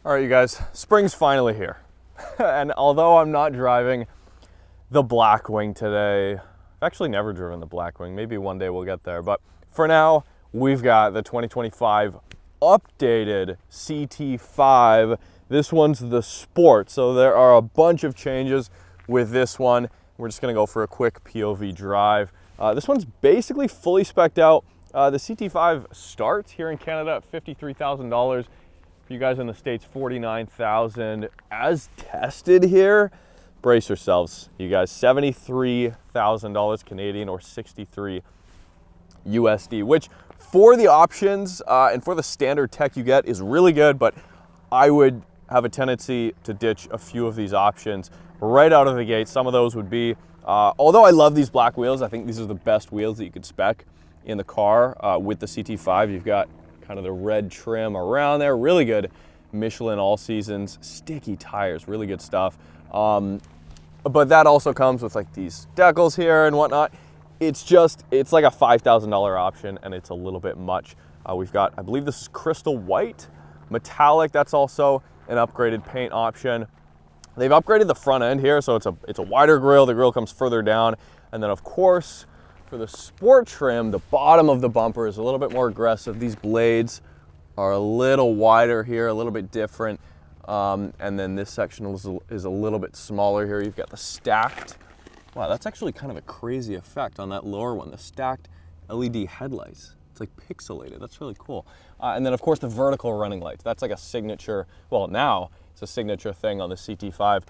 All right, you guys, spring's finally here. And although I'm not driving the Blackwing today, I've actually never driven the Blackwing. Maybe one day we'll get there. But for now, we've got the 2025 updated CT5. This one's the Sport. So there are a bunch of changes with this one. We're just gonna go for a quick POV drive. This one's basically fully spec'd out. The CT5 starts here in Canada at $53,000. For you guys in the States, $49,000. As tested here, brace yourselves, you guys, $73,000 Canadian or 63 USD, which for the options and for the standard tech you get is really good, but I would have a tendency to ditch a few of these options right out of the gate. Some of those would be, although I love these black wheels, I think these are the best wheels that you could spec in the car with the CT5. You've got kind of the red trim around there, really good Michelin all seasons, sticky tires, really good stuff. But that also comes with like these decals here and whatnot. It's like a $5,000 option and it's a little bit much. We've got, I believe this is crystal white, metallic. That's also an upgraded paint option. They've upgraded the front end here, so it's a wider grille. The grille comes further down. And then of course, for the Sport trim, the bottom of the bumper is a little bit more aggressive. These blades are a little wider here, a little bit different. And then this section is a little bit smaller here. You've got the stacked, wow, that's actually kind of a crazy effect on that lower one, the stacked LED headlights. It's like pixelated, that's really cool. And then of course the vertical running lights. That's like a signature, well now it's a signature thing on the CT5.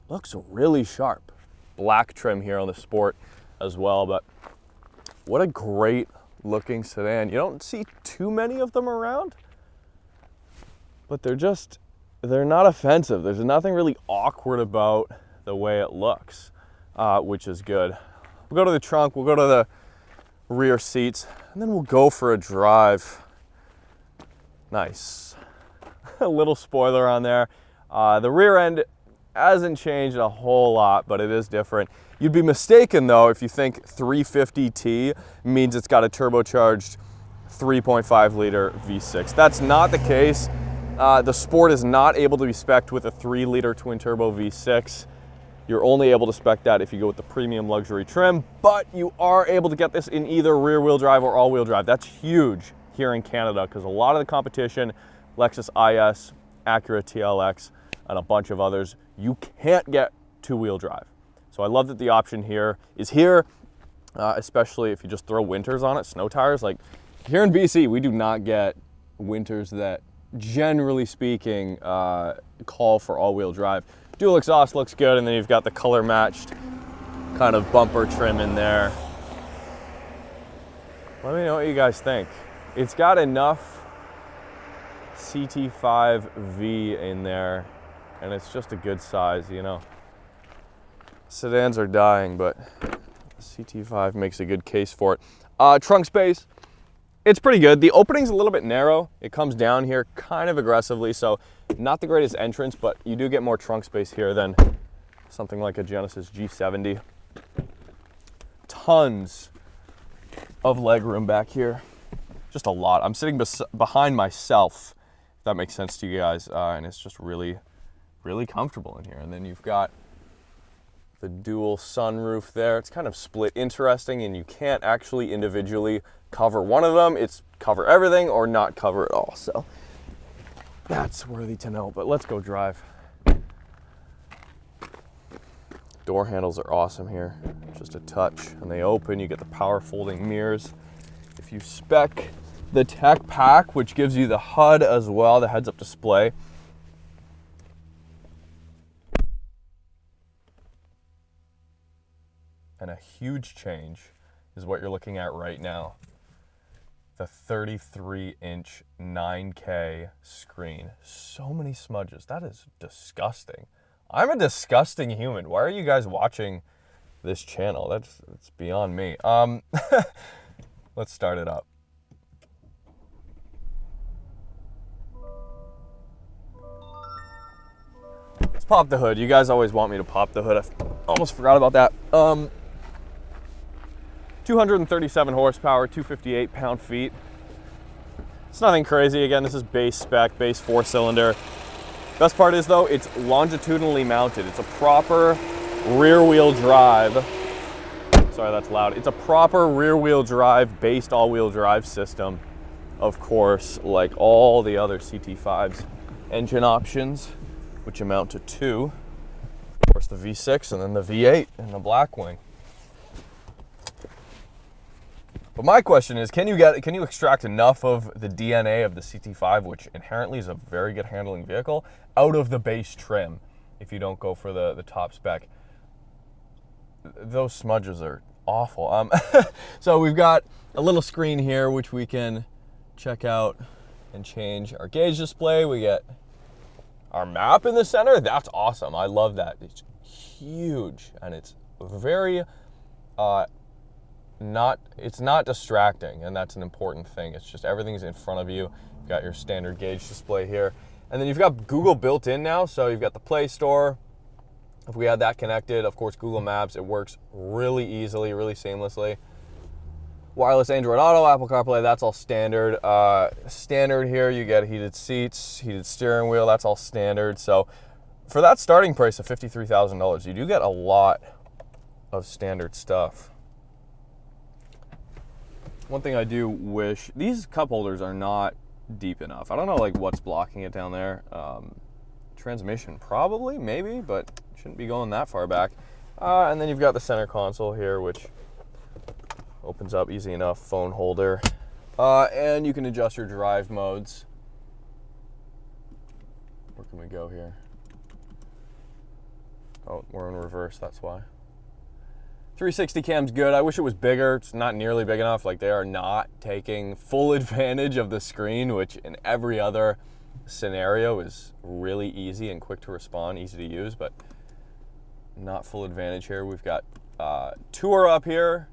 Looks really sharp. Black trim here on the Sport as well, but what a great looking sedan. You don't see too many of them around, but they're not offensive. There's nothing really awkward about the way it looks, which is good. We'll go to the trunk, we'll go to the rear seats, and then we'll go for a drive. Nice. A little spoiler on there. The rear end hasn't changed a whole lot, but it is different. You'd be mistaken though if you think 350T means it's got a turbocharged 3.5 liter V6. That's not the case. The Sport is not able to be spec'd with a 3 liter twin turbo V6. You're only able to spec that if you go with the premium luxury trim, but you are able to get this in either rear wheel drive or all wheel drive. That's huge here in Canada because a lot of the competition, Lexus IS, Acura TLX, and a bunch of others, you can't get 2-wheel drive. So I love that the option here is here, especially if you just throw winters on it, snow tires. Like here in BC, we do not get winters that, generally speaking, call for all-wheel drive. Dual exhaust looks good, and then you've got the color matched kind of bumper trim in there. Let me know what you guys think. It's got enough CT5-V in there, and it's just a good size, you know. Sedans are dying, but the CT5 makes a good case for it. Trunk space, it's pretty good. The opening's a little bit narrow. It comes down here kind of aggressively, so not the greatest entrance, but you do get more trunk space here than something like a Genesis G70. Tons of legroom back here, just a lot. I'm sitting behind myself, if that makes sense to you guys, and it's just really, really comfortable in here. And then you've got the dual sunroof there. It's kind of split interesting, and you can't actually individually cover one of them. It's cover everything or not cover it all. So that's worthy to know, but let's go drive. Door handles are awesome here. Just a touch and they open. You get the power folding mirrors. If you spec the tech pack, which gives you the HUD as well, the heads-up display, and a huge change is what you're looking at right now. The 33-inch 9K screen. So many smudges. That is disgusting. I'm a disgusting human. Why are you guys watching this channel? That's beyond me. Let's start it up. Let's pop the hood. You guys always want me to pop the hood. I almost forgot about that. 237 horsepower, 258 pound-feet. It's nothing crazy. Again, this is base spec, base 4-cylinder. Best part is though, it's longitudinally mounted. It's a proper rear wheel drive. Sorry, that's loud. It's a proper rear wheel drive based all wheel drive system. Of course, like all the other CT5's engine options, which amount to two. Of course, the V6 and then the V8 and the Blackwing. But my question is, can you extract enough of the DNA of the CT5, which inherently is a very good handling vehicle, out of the base trim if you don't go for the top spec? Those smudges are awful. So we've got a little screen here which we can check out and change our gauge display. We get our map in the center. That's awesome. I love that. It's huge and it's very it's not distracting, and that's an important thing. It's just everything's in front of you. You've got your standard gauge display here, and then you've got Google built in now, so you've got the Play Store. If we had that connected, of course, Google Maps, it works really easily, really seamlessly. Wireless Android Auto, Apple CarPlay, that's all standard. Standard here, you get heated seats, heated steering wheel, that's all standard. So for that starting price of $53,000, you do get a lot of standard stuff. One thing I do wish, these cup holders are not deep enough. I don't know like what's blocking it down there. Transmission probably, maybe, but shouldn't be going that far back. And then you've got the center console here, which opens up easy enough, phone holder. And you can adjust your drive modes. Where can we go here? Oh, we're in reverse, that's why. 360 cam's good. I wish it was bigger. It's not nearly big enough. Like, they are not taking full advantage of the screen, which in every other scenario is really easy and quick to respond, easy to use, but not full advantage here. We've got Tour up here,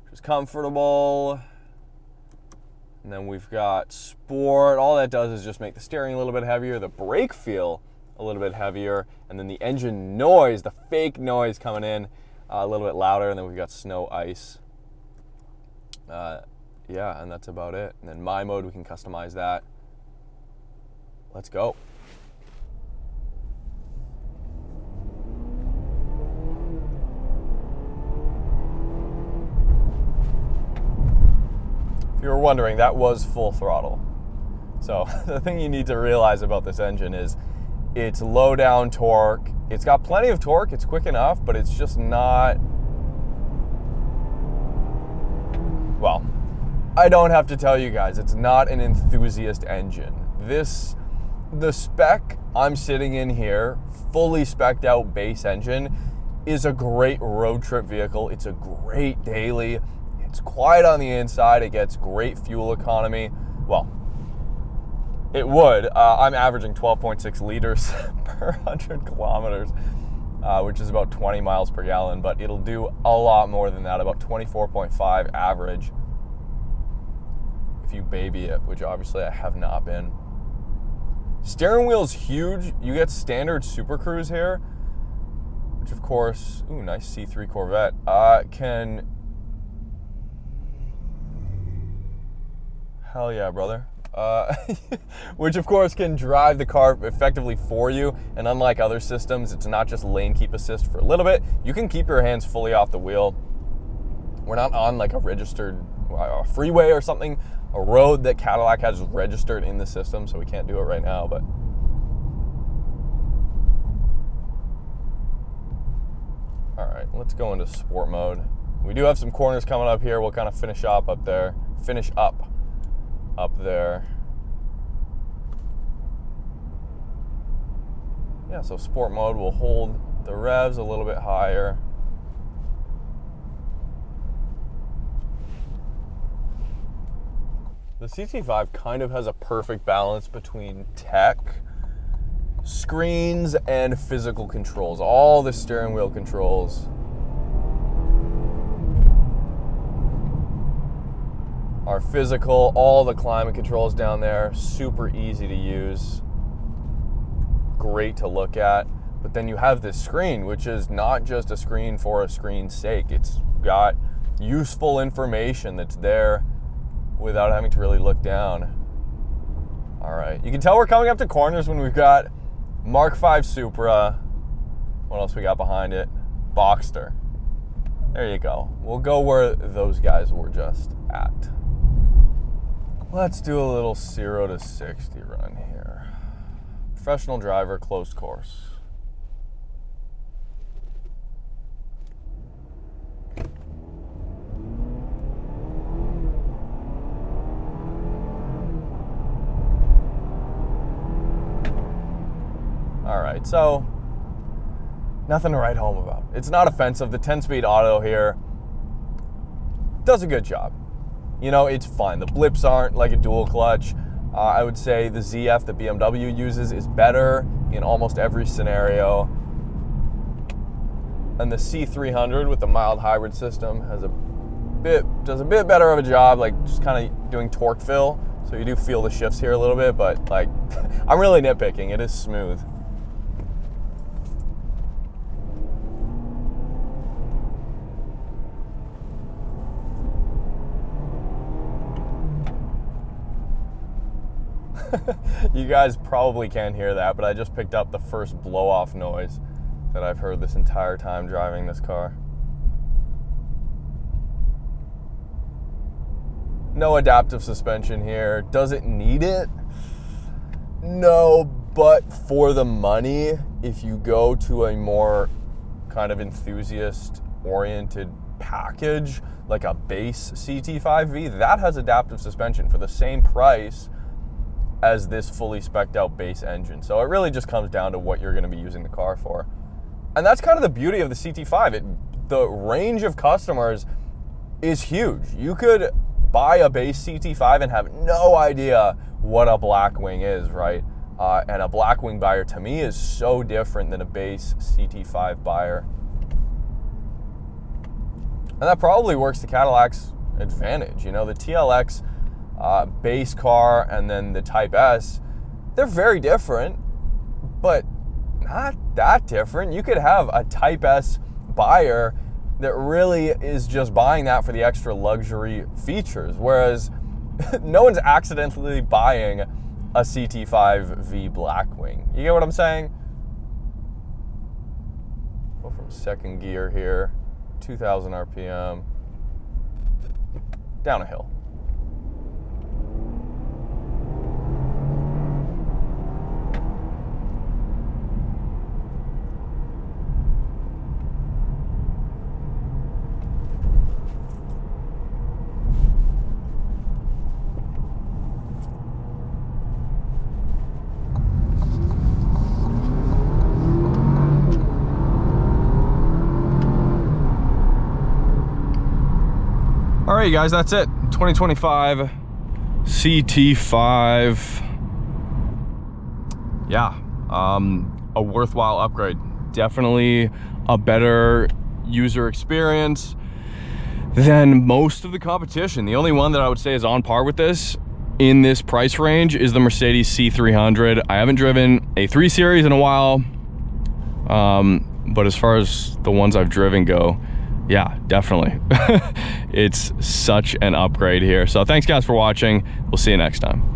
which is comfortable. And then we've got Sport. All that does is just make the steering a little bit heavier, the brake feel a little bit heavier, and then the engine noise, the fake noise coming in, a little bit louder. And then we've got snow, ice. Yeah, and that's about it. And then my mode, we can customize that. Let's go. If you were wondering, that was full throttle. So the thing you need to realize about this engine is it's low down torque. It's got plenty of torque, it's quick enough, but it's just not, well, I don't have to tell you guys, it's not an enthusiast engine. The spec I'm sitting in here, fully spec'd out base engine, is a great road trip vehicle. It's a great daily. It's quiet on the inside. It gets great fuel economy. Well, it would. I'm averaging 12.6 liters per 100 kilometers, which is about 20 miles per gallon, but it'll do a lot more than that, about 24.5 average if you baby it, which obviously I have not been. Steering wheel's huge. You get standard Super Cruise here, which of course, ooh, nice C3 Corvette, can, hell yeah, brother. Which of course can drive the car effectively for you, and unlike other systems, it's not just lane keep assist for a little bit. You can keep your hands fully off the wheel. We're not on like a registered freeway or something, a road that Cadillac has registered in the system, so we can't do it right now, but all right, let's go into sport mode. We do have some corners coming up here. We'll kind of finish up there. Yeah, so sport mode will hold the revs a little bit higher. The CT5 kind of has a perfect balance between tech, screens, and physical controls. All the steering wheel controls are physical. All the climate controls down there, super easy to use, great to look at. But then you have this screen, which is not just a screen for a screen's sake. It's got useful information that's there without having to really look down. All right, you can tell we're coming up to corners when we've got Mark V Supra. What else we got behind it? Boxster. There you go. We'll go where those guys were just at. Let's do a little 0 to 60 run here. Professional driver, closed course. All right, so nothing to write home about. It's not offensive. The 10-speed auto here does a good job. You know, it's fine. The blips aren't like a dual clutch. I would say the ZF that BMW uses is better in almost every scenario. And the C300 with the mild hybrid system does a bit better of a job, like just kind of doing torque fill. So you do feel the shifts here a little bit, but like I'm really nitpicking. It is smooth. You guys probably can't hear that, but I just picked up the first blow-off noise that I've heard this entire time driving this car. No adaptive suspension here. Does it need it? No, but for the money, if you go to a more kind of enthusiast-oriented package, like a base CT5-V, that has adaptive suspension for the same price as this fully spec'd out base engine. So it really just comes down to what you're gonna be using the car for. And that's kind of the beauty of the CT5. The range of customers is huge. You could buy a base CT5 and have no idea what a Blackwing is, right? And a Blackwing buyer to me is so different than a base CT5 buyer. And that probably works to Cadillac's advantage. You know, the TLX base car and then the Type S, they're very different, but not that different. You could have a Type S buyer that really is just buying that for the extra luxury features, whereas no one's accidentally buying a CT5-V Blackwing. You get what I'm saying? Go from second gear here, 2,000 RPM, down a hill. All right, guys, that's it. 2025 CT5. Yeah, a worthwhile upgrade. Definitely a better user experience than most of the competition. The only one that I would say is on par with this in this price range is the Mercedes C300. I haven't driven a 3 Series in a while, but as far as the ones I've driven go, yeah, definitely. It's such an upgrade here. So thanks guys for watching. We'll see you next time.